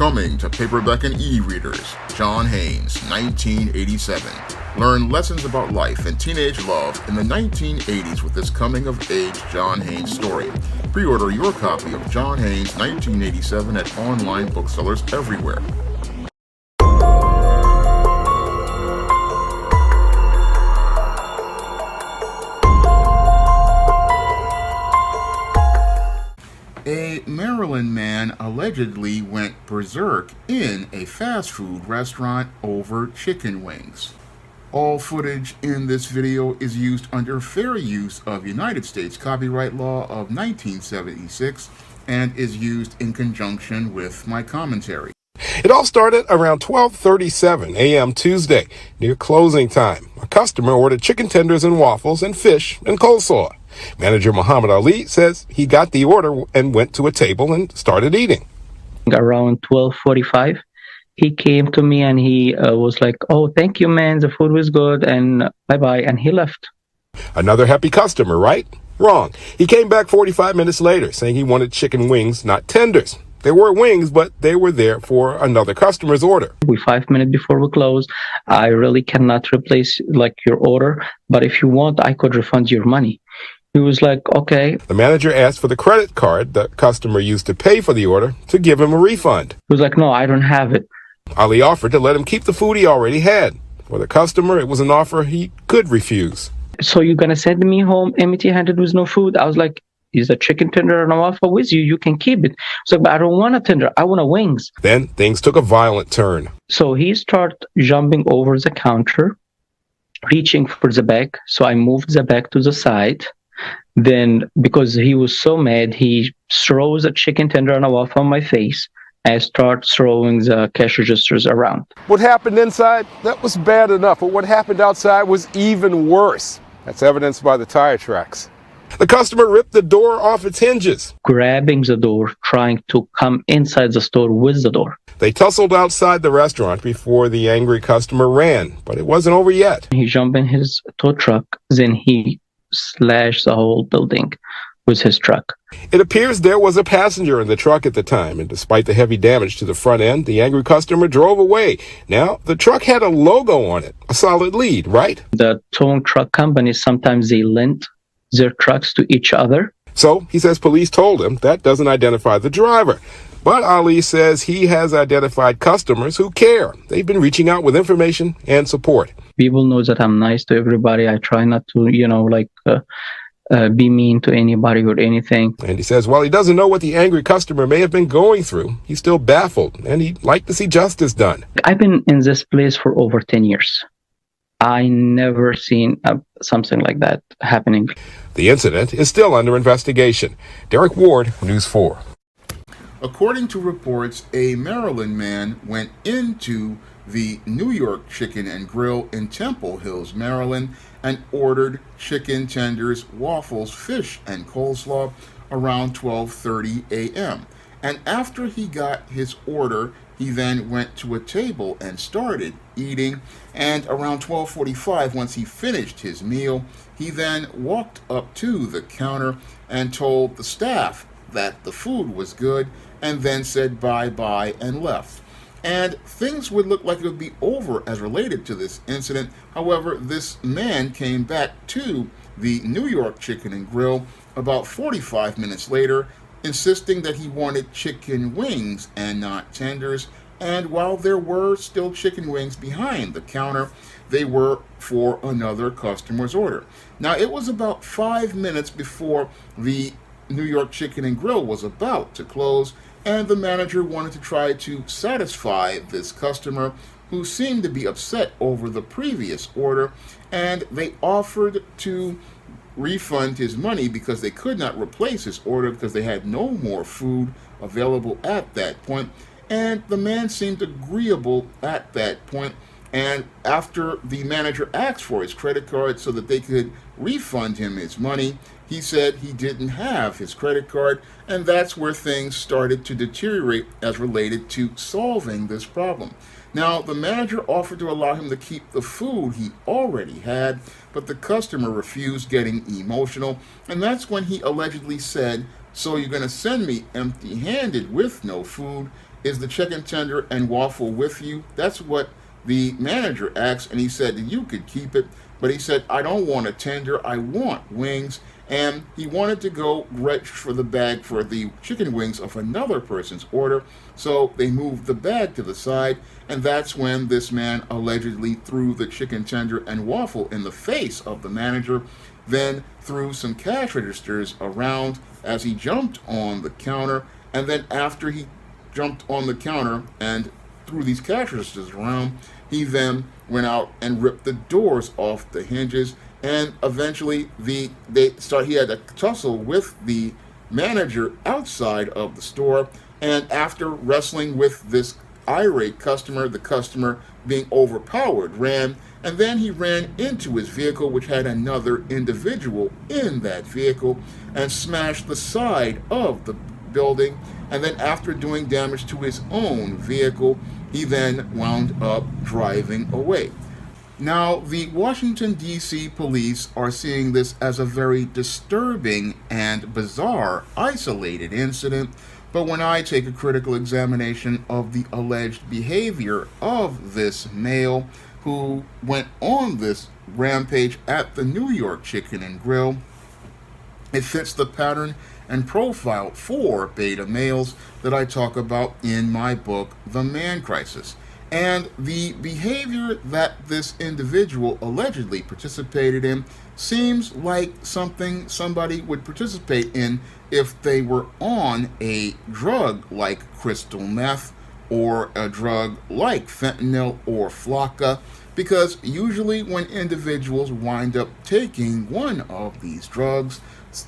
Coming to paperback and e-readers, John Haynes, 1987. Learn lessons about life and teenage love in the 1980s with this coming-of-age John Haynes story. Pre-order your copy of John Haynes, 1987 at online booksellers everywhere. A Maryland man allegedly went berserk in a fast food restaurant over chicken wings. All footage in this video is used under fair use of United States copyright law of 1976 and is used in conjunction with my commentary. It all started around 12:37 a.m. Tuesday, near closing time. A customer ordered chicken tenders and waffles and fish and coleslaw. Manager Muhammad Ali says he got the order and went to a table and started eating. Around 12:45, he came to me and he was like, "Oh, thank you, man. The food was good and bye-bye." And he left. Another happy customer, right? Wrong. He came back 45 minutes later saying he wanted chicken wings, not tenders. They were wings, but they were there for another customer's order. 5 minutes before we close, I really cannot replace your order, but if you want, I could refund your money. He was like, okay. The manager asked for the credit card the customer used to pay for the order to give him a refund. He was like, no, I don't have it. Ali offered to let him keep the food he already had. For the customer, it was an offer he could refuse. So you're going to send me home empty-handed with no food? I was like, is a chicken tender and a waffle with you? You can keep it. So, but I don't want a tender. I want a wings. Then things took a violent turn. So he started jumping over the counter, reaching for the bag. So I moved the bag to the side. Then, because he was so mad, he throws a chicken tender and a waffle on my face and starts throwing the cash registers around. What happened inside? That was bad enough, but what happened outside was even worse. That's evidenced by the tire tracks. The customer ripped the door off its hinges, grabbing the door, trying to come inside the store with the door. They tussled outside the restaurant before the angry customer ran, but it wasn't over yet. He jumped in his tow truck, then he slashed the whole building with his truck. It appears there was a passenger in the truck at the time, and despite the heavy damage to the front end, the angry customer drove away. Now, the truck had a logo on it, a solid lead, right? The towing truck companies, sometimes they lend their trucks to each other. So, he says police told him that doesn't identify the driver. But Ali says he has identified customers who care. They've been reaching out with information and support. People know that I'm nice to everybody. I try not to, be mean to anybody or anything. And he says while he doesn't know what the angry customer may have been going through, he's still baffled and he'd like to see justice done. I've been in this place for over 10 years. I never seen something like that happening. The incident is still under investigation. Derek Ward, News 4. According to reports, a Maryland man went into the New York Chicken and Grill in Temple Hills, Maryland, and ordered chicken tenders, waffles, fish, and coleslaw around 12:30 a.m. And after he got his order, he then went to a table and started eating. And around 12:45, once he finished his meal, he then walked up to the counter and told the staff that the food was good, and then said bye-bye and left. And things would look like it would be over as related to this incident. However, this man came back to the New York Chicken and Grill about 45 minutes later, insisting that he wanted chicken wings and not tenders. And while there were still chicken wings behind the counter, they were for another customer's order. Now, it was about 5 minutes before the New York Chicken and Grill was about to close, and the manager wanted to try to satisfy this customer who seemed to be upset over the previous order, and they offered to refund his money because they could not replace his order because they had no more food available at that point. And the man seemed agreeable at that point. And after the manager asked for his credit card so that they could refund him his money, he said he didn't have his credit card, and that's where things started to deteriorate as related to solving this problem. Now, the manager offered to allow him to keep the food he already had, but the customer refused, getting emotional, and that's when he allegedly said, "So you're going to send me empty-handed with no food?" is the chicken tender and waffle with you? That's what the manager asked, and he said that you could keep it, but he said, I don't want a tender, I want wings. And he wanted to go reach for the bag for the chicken wings of another person's order, so they moved the bag to the side, and that's when this man allegedly threw the chicken tender and waffle in the face of the manager, then threw some cash registers around as he jumped on the counter, and then after he jumped on the counter and threw these cash registers around, he then went out and ripped the doors off the hinges, and eventually he had a tussle with the manager outside of the store, and after wrestling with this irate customer, the customer being overpowered ran, and then he ran into his vehicle, which had another individual in that vehicle, and smashed the side of the building, and then after doing damage to his own vehicle, he then wound up driving away. Now, the Washington, D.C. police are seeing this as a very disturbing and bizarre, isolated incident, but when I take a critical examination of the alleged behavior of this male who went on this rampage at the New York Chicken and Grill, it fits the pattern and profile for beta males that I talk about in my book, The Man Crisis. And the behavior that this individual allegedly participated in seems like something somebody would participate in if they were on a drug like crystal meth or a drug like fentanyl or flocka, because usually when individuals wind up taking one of these drugs,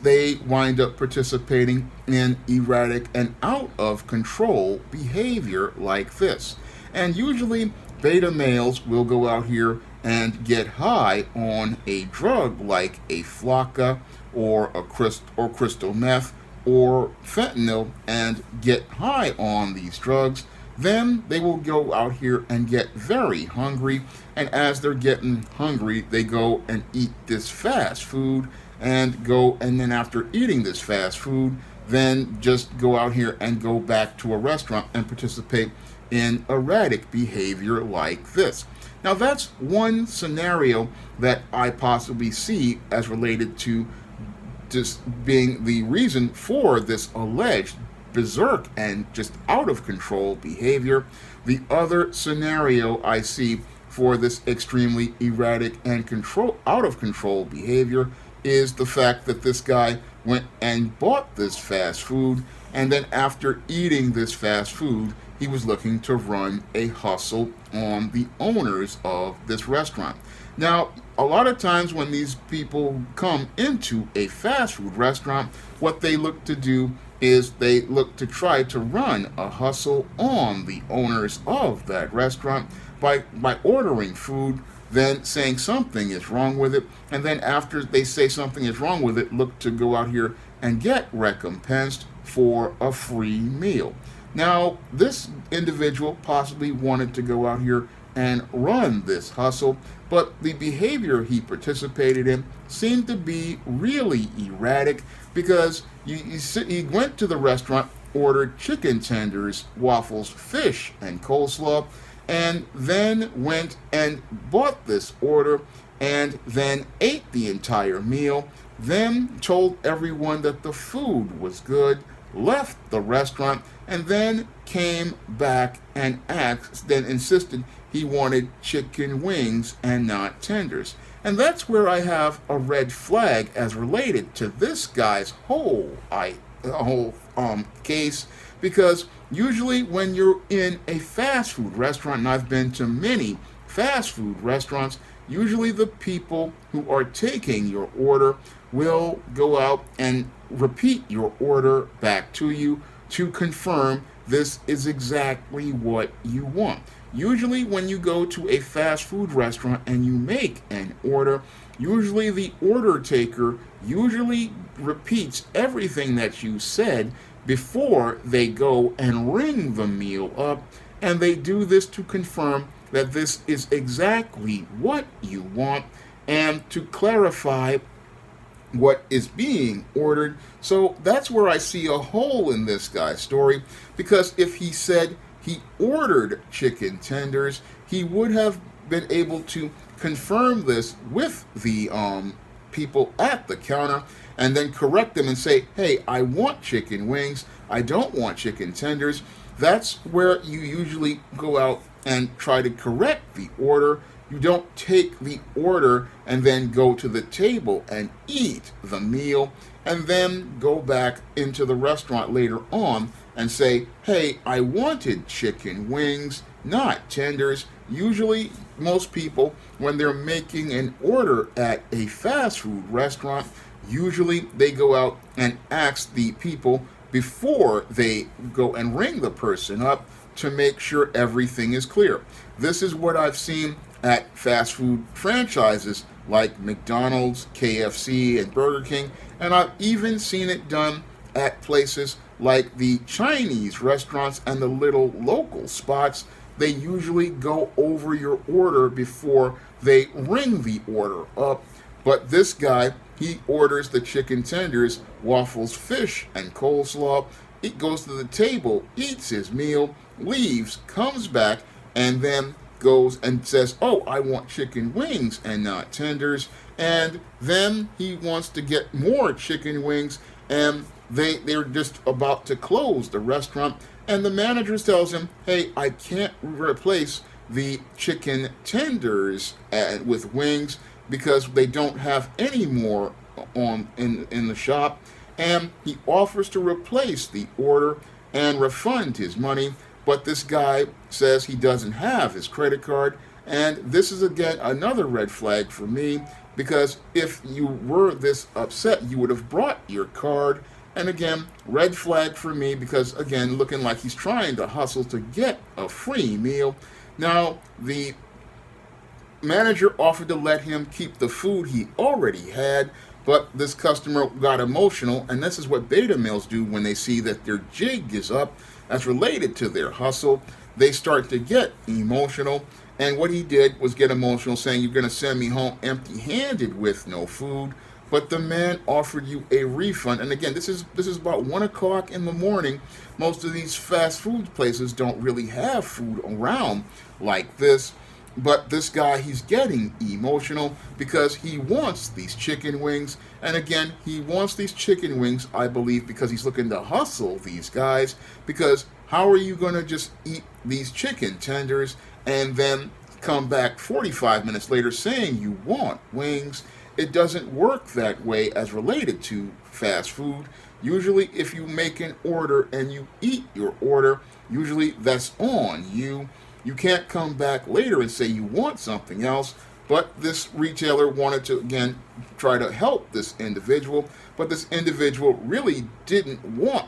they wind up participating in erratic and out of control behavior like this. And usually beta males will go out here and get high on a drug like a flocka or crystal meth or fentanyl and get high on these drugs. Then they will go out here and get very hungry, and as they're getting hungry, they go and eat this fast food and then after eating this fast food, then just go out here and go back to a restaurant and participate in erratic behavior like this. Now, that's one scenario that I possibly see as related to just being the reason for this alleged berserk and just out of control behavior. The other scenario I see for this extremely erratic and out of control behavior is the fact that this guy went and bought this fast food, and then after eating this fast food, he was looking to run a hustle on the owners of this restaurant. Now, a lot of times when these people come into a fast food restaurant, what they look to do is they look to try to run a hustle on the owners of that restaurant by ordering food, then saying something is wrong with it, and then after they say something is wrong with it, look to go out here and get recompensed for a free meal. Now, this individual possibly wanted to go out here and run this hustle, but the behavior he participated in seemed to be really erratic, because he went to the restaurant, ordered chicken tenders, waffles, fish, and coleslaw, and then went and bought this order and then ate the entire meal, then told everyone that the food was good, left the restaurant, and then came back and insisted he wanted chicken wings and not tenders. And that's where I have a red flag as related to this guy's whole case, because usually when you're in a fast food restaurant, and I've been to many fast food restaurants, usually the people who are taking your order will go out and repeat your order back to you to confirm this is exactly what you want. Usually when you go to a fast food restaurant and you make an order, usually the order taker usually repeats everything that you said before they go and ring the meal up, and they do this to confirm that this is exactly what you want and to clarify what is being ordered. So that's where I see a hole in this guy's story, because if he said he ordered chicken tenders, he would have been able to confirm this with the people at the counter and then correct them and say, hey, I want chicken wings, I don't want chicken tenders. That's where you usually go out and try to correct the order. You don't take the order and then go to the table and eat the meal and then go back into the restaurant later on and say, hey, I wanted chicken wings, not tenders. Usually, most people, when they're making an order at a fast food restaurant, usually they go out and ask the people before they go and ring the person up to make sure everything is clear. This is what I've seen at fast food franchises like McDonald's, KFC, and Burger King, and I've even seen it done at places like the Chinese restaurants and the little local spots. They usually go over your order before they ring the order up. But this guy, he orders the chicken tenders, waffles, fish, and coleslaw. He goes to the table, eats his meal, leaves, comes back, and then goes and says, oh, I want chicken wings and not tenders. And then he wants to get more chicken wings, and they're just about to close the restaurant. And the manager tells him, hey, I can't replace the chicken tenders with wings because they don't have any more in the shop. And he offers to replace the order and refund his money. But this guy says he doesn't have his credit card. And this is, again, another red flag for me, because if you were this upset, you would have brought your card. And again, red flag for me, because again, looking like he's trying to hustle to get a free meal. Now, the manager offered to let him keep the food he already had, but this customer got emotional, and this is what beta males do when they see that their jig is up as related to their hustle. They start to get emotional, and what he did was get emotional, saying, you're going to send me home empty-handed with no food. But the man offered you a refund, and again, this is about 1 o'clock in the morning. Most of these fast food places don't really have food around like this. But this guy, he's getting emotional because he wants these chicken wings. And again, he wants these chicken wings, I believe, because he's looking to hustle these guys. Because how are you going to just eat these chicken tenders and then come back 45 minutes later saying you want wings? It doesn't work that way as related to fast food. Usually, if you make an order and you eat your order, usually that's on you. You can't come back later and say you want something else. But this retailer wanted to, again, try to help this individual. But this individual really didn't want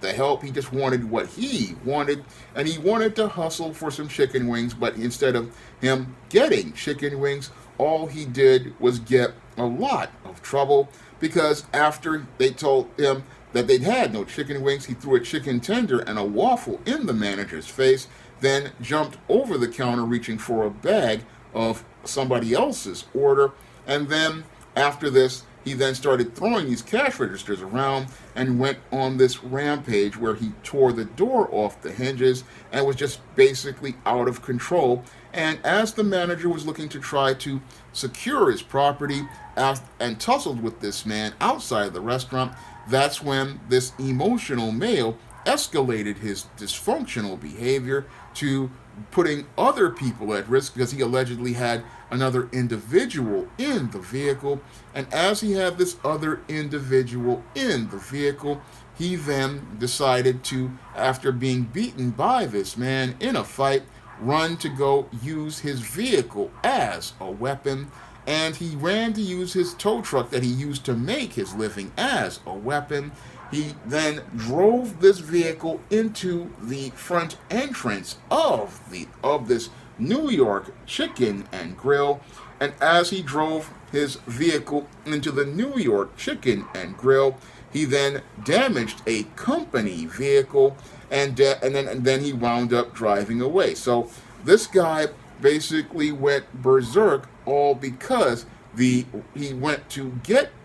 the help. He just wanted what he wanted. And he wanted to hustle for some chicken wings. But instead of him getting chicken wings, all he did was get a lot of trouble. Because after they told him that they'd had no chicken wings, he threw a chicken tender and a waffle in the manager's face, then jumped over the counter reaching for a bag of somebody else's order. And then after this, he then started throwing these cash registers around and went on this rampage where he tore the door off the hinges and was just basically out of control. And as the manager was looking to try to secure his property and tussled with this man outside the restaurant, that's when this emotional male escalated his dysfunctional behavior to putting other people at risk because he allegedly had another individual in the vehicle. And as he had this other individual in the vehicle, he then decided to, after being beaten by this man in a fight, run to go use his vehicle as a weapon. And he ran to use his tow truck that he used to make his living as a weapon. He then drove this vehicle into the front entrance of this New York Chicken and Grill. And as he drove his vehicle into the New York Chicken and Grill, he then damaged a company vehicle, and then he wound up driving away. So this guy basically went berserk, all because he went to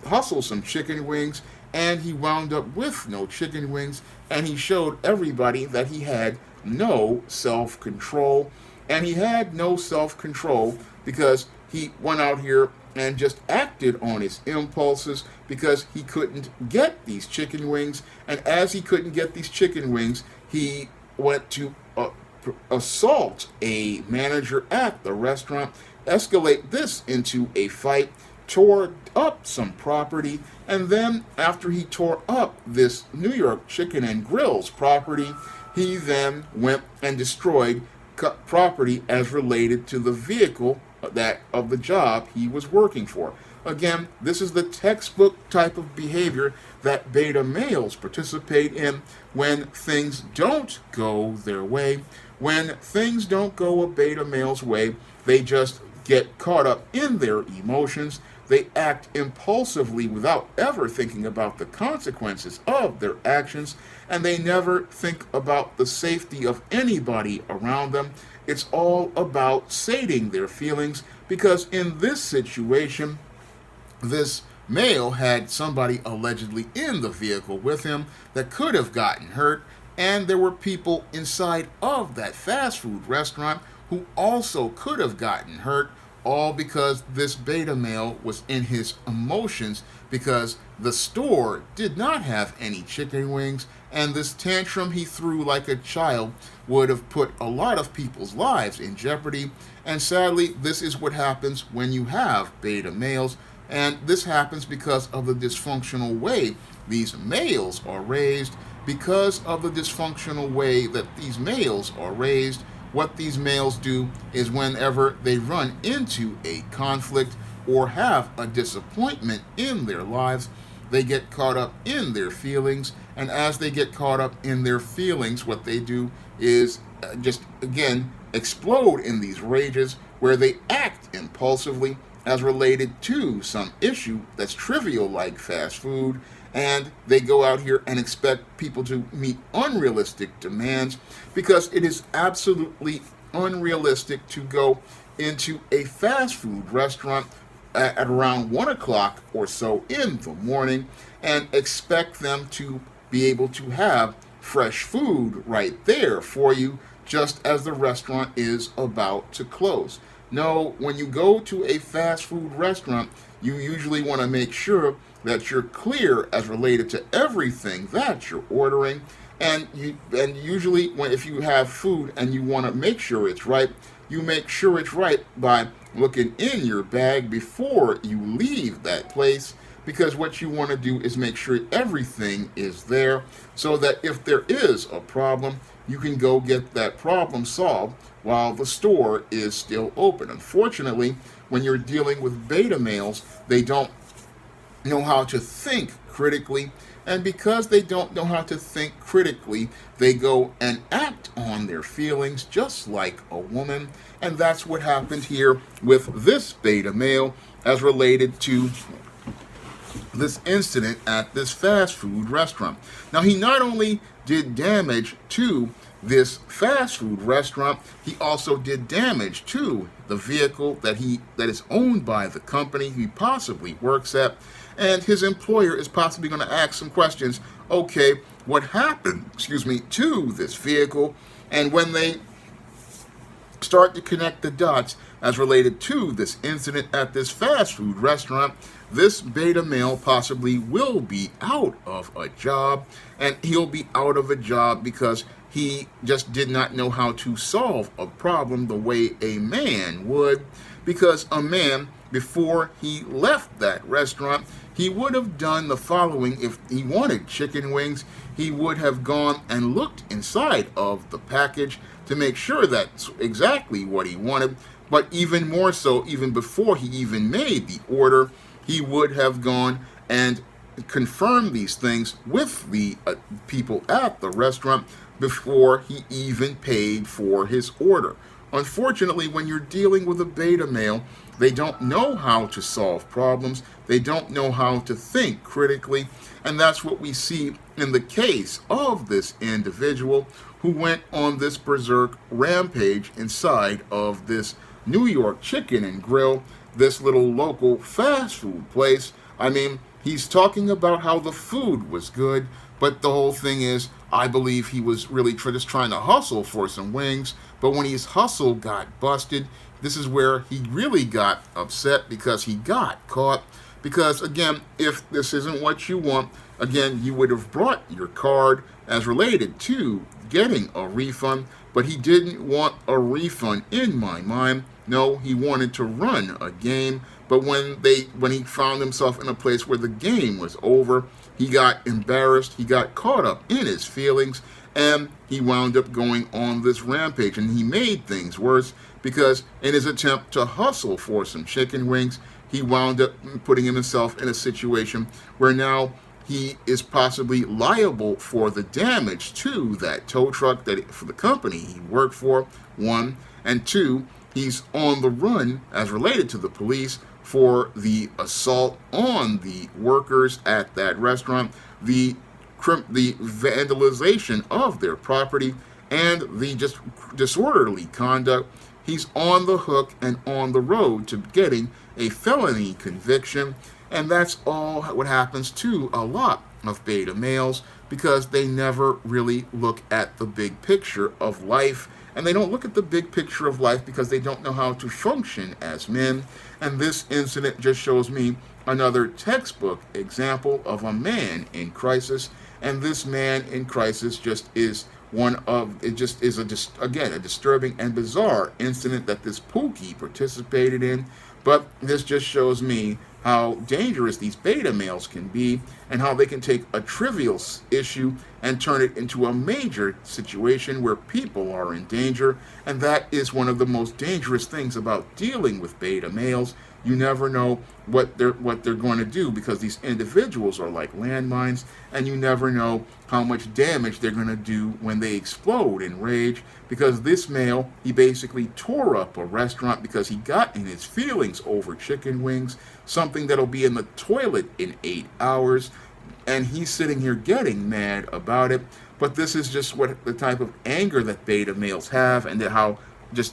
hustle some chicken wings, and he wound up with no chicken wings, and he showed everybody that he had no self-control. And he had no self-control because he went out here and just acted on his impulses because he couldn't get these chicken wings. And as he couldn't get these chicken wings, he went to assault a manager at the restaurant, escalate this into a fight, tore up some property, and then after he tore up this New York Chicken and Grill's property, he then went and destroyed property as related to the vehicle that of the job he was working for. Again, this is the textbook type of behavior that beta males participate in when things don't go their way. When things don't go a beta male's way, they just get caught up in their emotions. They act impulsively without ever thinking about the consequences of their actions, and they never think about the safety of anybody around them. It's all about sating their feelings, because in this situation, this male had somebody allegedly in the vehicle with him that could have gotten hurt, and there were people inside of that fast food restaurant who also could have gotten hurt, all because this beta male was in his emotions because the store did not have any chicken wings, and this tantrum he threw like a child would have put a lot of people's lives in jeopardy. And sadly, this is what happens when you have beta males, and this happens because of the dysfunctional way these males are raised. Because of the dysfunctional way that these males are raised, what these males do is whenever they run into a conflict or have a disappointment in their lives, they get caught up in their feelings. And as they get caught up in their feelings, what they do is just, again, explode in these rages where they act impulsively as related to some issue that's trivial like fast food, and they go out here and expect people to meet unrealistic demands, because it is absolutely unrealistic to go into a fast food restaurant at around 1 o'clock or so in the morning and expect them to be able to have fresh food right there for you just as the restaurant is about to close. No, when you go to a fast food restaurant, you usually want to make sure that you're clear as related to everything that you're ordering. And usually if you have food and you want to make sure it's right, you make sure it's right by looking in your bag before you leave that place, because what you want to do is make sure everything is there so that if there is a problem, you can go get that problem solved while the store is still open. Unfortunately, when you're dealing with beta males, they don't know how to think critically, and because they don't know how to think critically, they go and act on their feelings just like a woman. And that's what happened here with this beta male as related to this incident at this fast food restaurant. Now, he not only did damage to this fast food restaurant, he also did damage to the vehicle that is owned by the company he possibly works at. And his employer is possibly going to ask some questions. Okay, what happened, to this vehicle? And when they start to connect the dots as related to this incident at this fast food restaurant, this beta male possibly will be out of a job. And he'll be out of a job because he just did not know how to solve a problem the way a man would. Because a man, before he left that restaurant, he would have done the following. If he wanted chicken wings, he would have gone and looked inside of the package to make sure that's exactly what he wanted. But even more so, even before he even made the order, he would have gone and confirmed these things with the people at the restaurant before he even paid for his order. Unfortunately, when you're dealing with a beta male, they don't know how to solve problems. They don't know how to think critically. And that's what we see in the case of this individual who went on this berserk rampage inside of this New York Chicken and Grill. this little local fast food place. I mean, he's talking about how the food was good, but the whole thing is, I believe he was really just trying to hustle for some wings. But when his hustle got busted, this is where he really got upset because he got caught. Because again, if this isn't what you want, again, you would have brought your card as related to getting a refund, but he didn't want a refund in my mind. No, he wanted to run a game, but when he found himself in a place where the game was over, he got embarrassed, he got caught up in his feelings, and he wound up going on this rampage. And he made things worse because in his attempt to hustle for some chicken wings, he wound up putting himself in a situation where now he is possibly liable for the damage to that tow truck for the company he worked for, one, and two, he's on the run as related to the police for the assault on the workers at that restaurant, the vandalization of their property, and the just disorderly conduct. He's on the hook and on the road to getting a felony conviction. And that's all what happens to a lot of beta males, because they never really look at the big picture of life. And they don't look at the big picture of life because they don't know how to function as men. And this incident just shows me another textbook example of a man in crisis. And this man in crisis just is a disturbing and bizarre incident that this Pookie participated in. But this just shows me how dangerous these beta males can be, and how they can take a trivial issue and turn it into a major situation where people are in danger. And that is one of the most dangerous things about dealing with beta males. You never know what they're going to do, because these individuals are like landmines, and you never know how much damage they're going to do when they explode in rage. Because this male, he basically tore up a restaurant because he got in his feelings over chicken wings, something that'll be in the toilet in 8 hours, and he's sitting here getting mad about it. But this is just what the type of anger that beta males have, and that how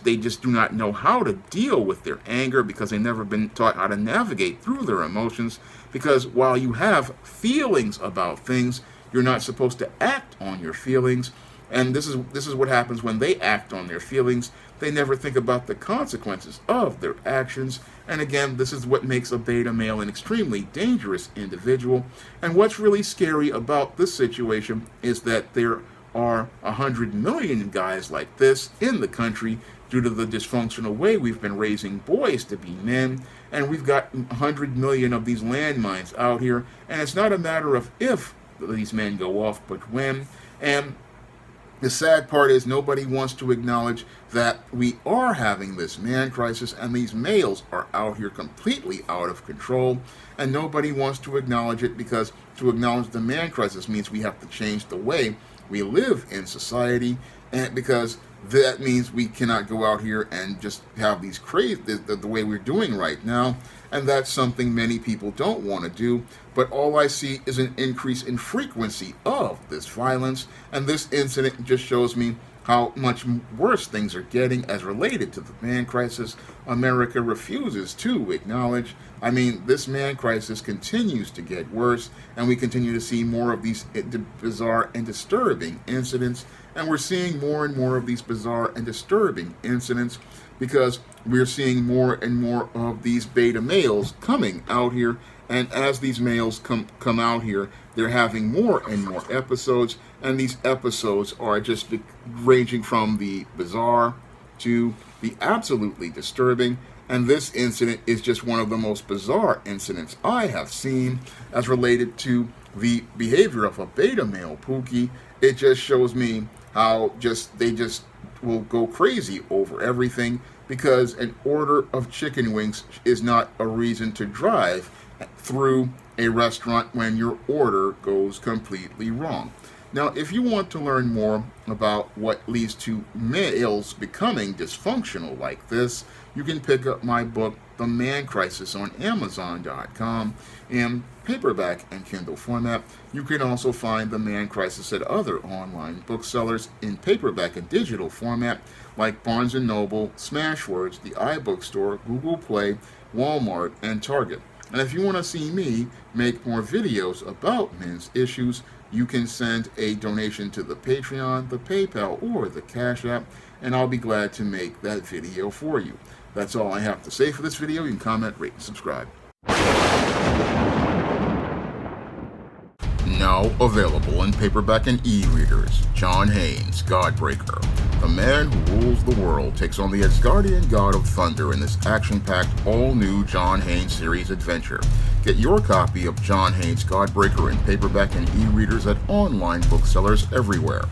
they just do not know how to deal with their anger, because they've never been taught how to navigate through their emotions. Because while you have feelings about things, you're not supposed to act on your feelings. And this is what happens when they act on their feelings. They never think about the consequences of their actions. And again, this is what makes a beta male an extremely dangerous individual. And what's really scary about this situation is that there are 100 million guys like this in the country due to the dysfunctional way we've been raising boys to be men. And we've got 100 million of these landmines out here. And it's not a matter of if these men go off, but when. And the sad part is nobody wants to acknowledge that we are having this man crisis, and these males are out here completely out of control, and nobody wants to acknowledge it, because to acknowledge the man crisis means we have to change the way we live in society, and because that means we cannot go out here and just have these crazy the way we're doing right now. And that's something many people don't want to do. But all I see is an increase in frequency of this violence. And this incident just shows me how much worse things are getting as related to the man crisis. America refuses to acknowledge. I mean, this man crisis continues to get worse, and we continue to see more of these bizarre and disturbing incidents. And we're seeing more and more of these bizarre and disturbing incidents because we're seeing more and more of these beta males coming out here. And as these males come out here, they're having more and more episodes. And these episodes are just ranging from the bizarre to the absolutely disturbing. And this incident is just one of the most bizarre incidents I have seen as related to the behavior of a beta male Pookie. It just shows me how they just will go crazy over everything, because an order of chicken wings is not a reason to drive through a restaurant when your order goes completely wrong. Now, if you want to learn more about what leads to males becoming dysfunctional like this, you can pick up my book, The Man Crisis, on Amazon.com in paperback and Kindle format. You can also find The Man Crisis at other online booksellers in paperback and digital format. like Barnes & Noble, Smashwords, the iBookstore, Google Play, Walmart, and Target. And if you want to see me make more videos about men's issues, you can send a donation to the Patreon, the PayPal, or the Cash App, and I'll be glad to make that video for you. That's all I have to say for this video. You can comment, rate, and subscribe. Now available in paperback and e-readers, John Haynes' Godbreaker. The man who rules the world takes on the Asgardian god of thunder in this action-packed, all-new John Haynes series adventure. Get your copy of John Haynes' Godbreaker in paperback and e-readers at online booksellers everywhere.